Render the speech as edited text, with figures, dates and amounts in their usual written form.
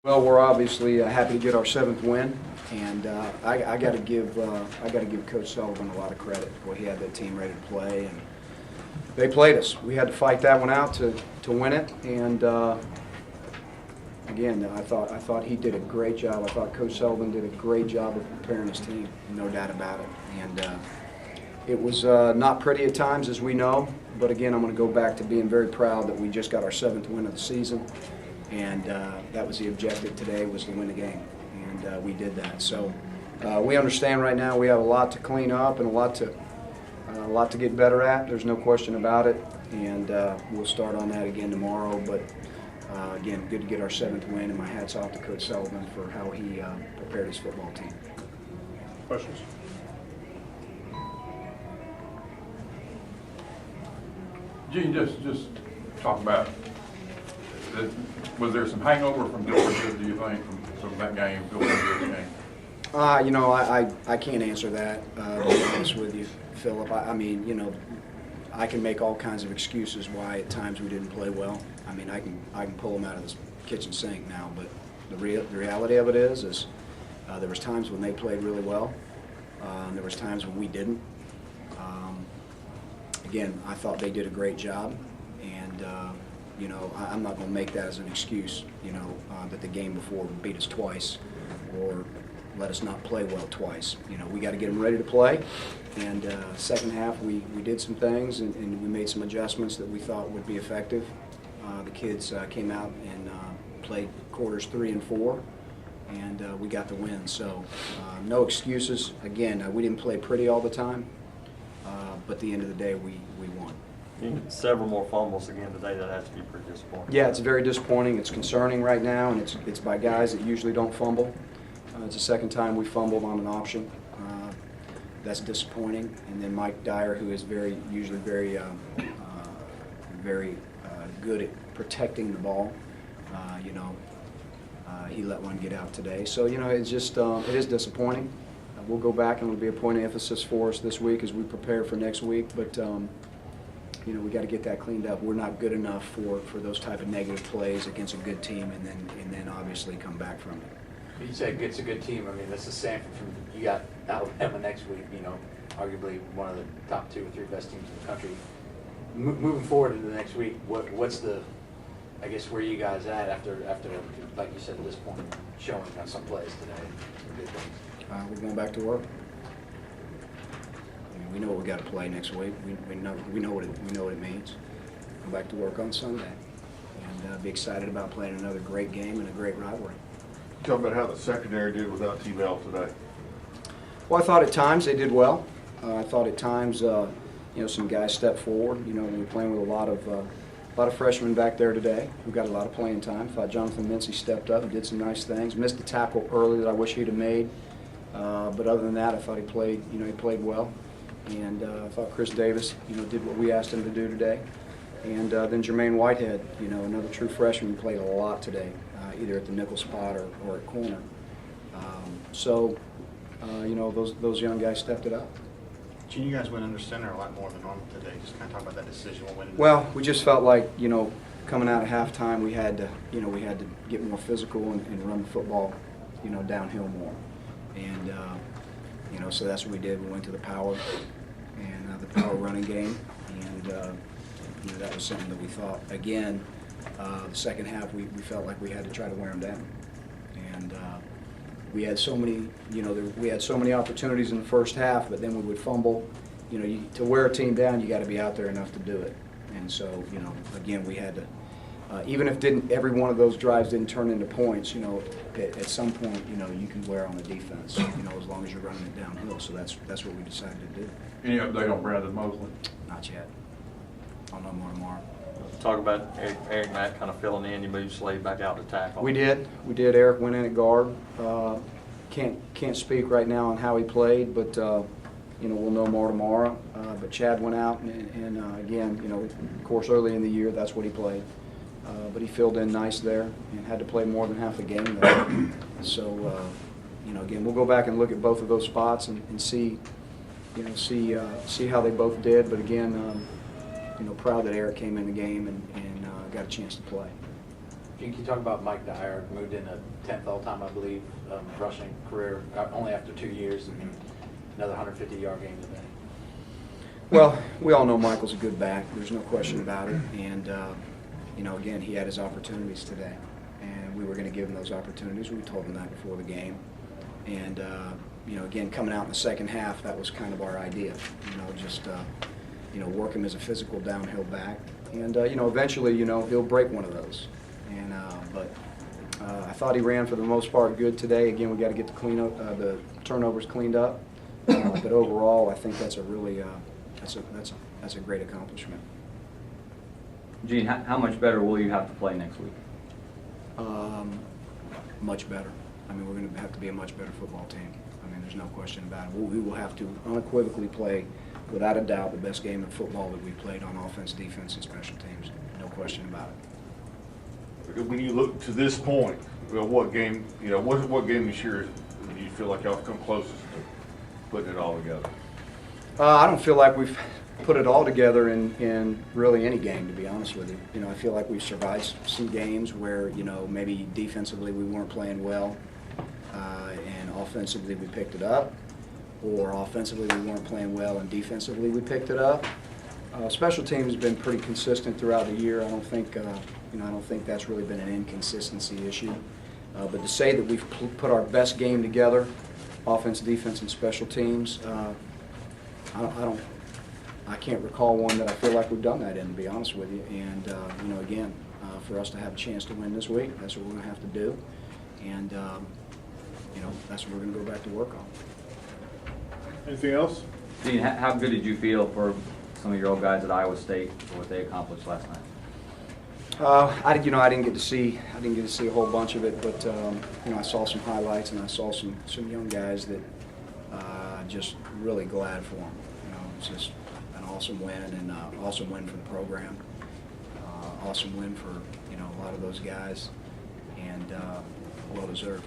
Well, we're obviously happy to get our 7th win, and I got to give Coach Sullivan a lot of credit. Boy, he had that team ready to play, and they played us. We had to fight that one out to win it, and again, I thought he did a great job. I thought Coach Sullivan did a great job of preparing his team, no doubt about it. And it was not pretty at times, as we know, but again, I'm going to go back to being very proud that we just got our 7th win of the season. And that was the objective today, was to win the game, and we did that. So we understand right now we have a lot to clean up and a lot to get better at. There's no question about it, and we'll start on that again tomorrow. But again, good to get our 7th win, and my hat's off to Coach Sullivan for how he prepared his football team. Questions? Gene, just talk about, was there some hangover from Georgia, do you think, from that game, going into this game? You know, I can't answer that, to be honest with you, Philip. I mean, you know, I can make all kinds of excuses why at times we didn't play well. I mean, I can pull them out of the kitchen sink now, but the reality of it is there was times when they played really well, and there was times when we didn't. Again, I thought they did a great job, and you know, I'm not going to make that as an excuse, you know, that the game before beat us twice or let us not play well twice. You know, we got to get them ready to play, and second half we did some things, and we made some adjustments that we thought would be effective. The kids came out and played quarters 3 and 4, and we got the win. So no excuses. Again, we didn't play pretty all the time, but at the end of the day, we won. Several more fumbles again today. That has to be pretty disappointing. Yeah, it's very disappointing. It's concerning right now, and it's by guys that usually don't fumble. It's the second time we fumbled on an option. That's disappointing. And then Mike Dyer, who is usually very good at protecting the ball, you know, he let one get out today. So you know, it's just it is disappointing. We'll go back, and it'll be a point of emphasis for us this week as we prepare for next week. But you know, we got to get that cleaned up. We're not good enough for those type of negative plays against a good team, and then obviously come back from it. You said it's a good team. I mean, this is Samford. You got Alabama next week. You know, arguably one of the top 2 or 3 best teams in the country. Moving forward into the next week, what's the, I guess, where are you guys at after like you said, at this point, showing on some plays today, some good things? We're going back to work. I mean, we know what we got to play next week. We know what it means. Go back to work on Sunday, and be excited about playing another great game and a great rivalry. Tell me about how the secondary did without T-Bell today. Well, I thought at times they did well. I thought at times, you know, some guys stepped forward. You know, we were playing with a lot of freshmen back there today who got a lot of playing time. I thought Jonathan Mincy stepped up and did some nice things. Missed a tackle early that I wish he'd have made. But other than that, I thought he played well, and I thought Chris Davis, you know, did what we asked him to do today. And then Jermaine Whitehead, you know, another true freshman, played a lot today, either at the nickel spot or at corner. So, you know, those young guys stepped it up. Gene, you guys went under center a lot more than normal today. Just kind of talk about that decision. Well, we just felt like, you know, coming out of halftime, we had to get more physical and run the football, you know, downhill more. And, you know, so that's what we did. We went to the power and the power running game. And, you know, that was something that we thought, again, the second half we felt like we had to try to wear them down. And we had so many, you know, we had so many opportunities in the first half, but then we would fumble. You know, to wear a team down, you got to be out there enough to do it. And so, you know, again, we had to, even if every one of those drives didn't turn into points, you know, at some point, you know, you can wear on the defense, you know, as long as you're running it downhill. So that's what we decided to do. Any update on Brandon Mosley? Not yet. I'll know more tomorrow. Talk about Eric Matt kind of filling in. You moved Slade back out to tackle. We did. Eric went in at guard. Can't speak right now on how he played, but you know, we'll know more tomorrow. But Chad went out, and again, you know, of course, early in the year, that's what he played. But he filled in nice there and had to play more than half the game there. So, you know, again, we'll go back and look at both of those spots and see, you know, see how they both did. But again, you know, proud that Eric came in the game and got a chance to play. Gene, can you talk about Mike Dyer, moved in a 10th all-time, I believe, rushing career, only after 2 years, and another 150-yard game today. Well, we all know Michael's a good back. There's no question about it. And, you know, again, he had his opportunities today. And we were going to give him those opportunities. We told him that before the game. And, you know, again, coming out in the second half, that was kind of our idea. You know, just, you know, work him as a physical downhill back. And, you know, eventually, you know, he'll break one of those. And, but I thought he ran for the most part good today. Again, we got to get the turnovers cleaned up. But overall, I think that's a really, that's a great accomplishment. Gene, how much better will you have to play next week? Much better. I mean, we're going to have to be a much better football team. I mean, there's no question about it. We will have to unequivocally play, without a doubt, the best game of football that we've played on offense, defense, and special teams. No question about it. When you look to this point, well, what game, you know, what game this year do you feel like y'all have come closest to putting it all together? I don't feel like we've put it all together in really any game, to be honest with you. You know, I feel like we've survived some games where, you know, maybe defensively we weren't playing well, and offensively we picked it up, or offensively we weren't playing well and defensively we picked it up. Special teams has been pretty consistent throughout the year. I don't think, you know, I don't think that's really been an inconsistency issue. But to say that we've put our best game together, offense, defense, and special teams, I can't recall one that I feel like we've done that in, to be honest with you. And, you know, again, for us to have a chance to win this week, that's what we're going to have to do. And, you know, that's what we're going to go back to work on. Anything else? Gene, how good did you feel for some of your old guys at Iowa State for what they accomplished last night? I didn't get to see a whole bunch of it, but you know, I saw some highlights and I saw some young guys that just really glad for them. You know, it's just an awesome win and awesome win for the program. Awesome win for, you know, a lot of those guys, and well deserved.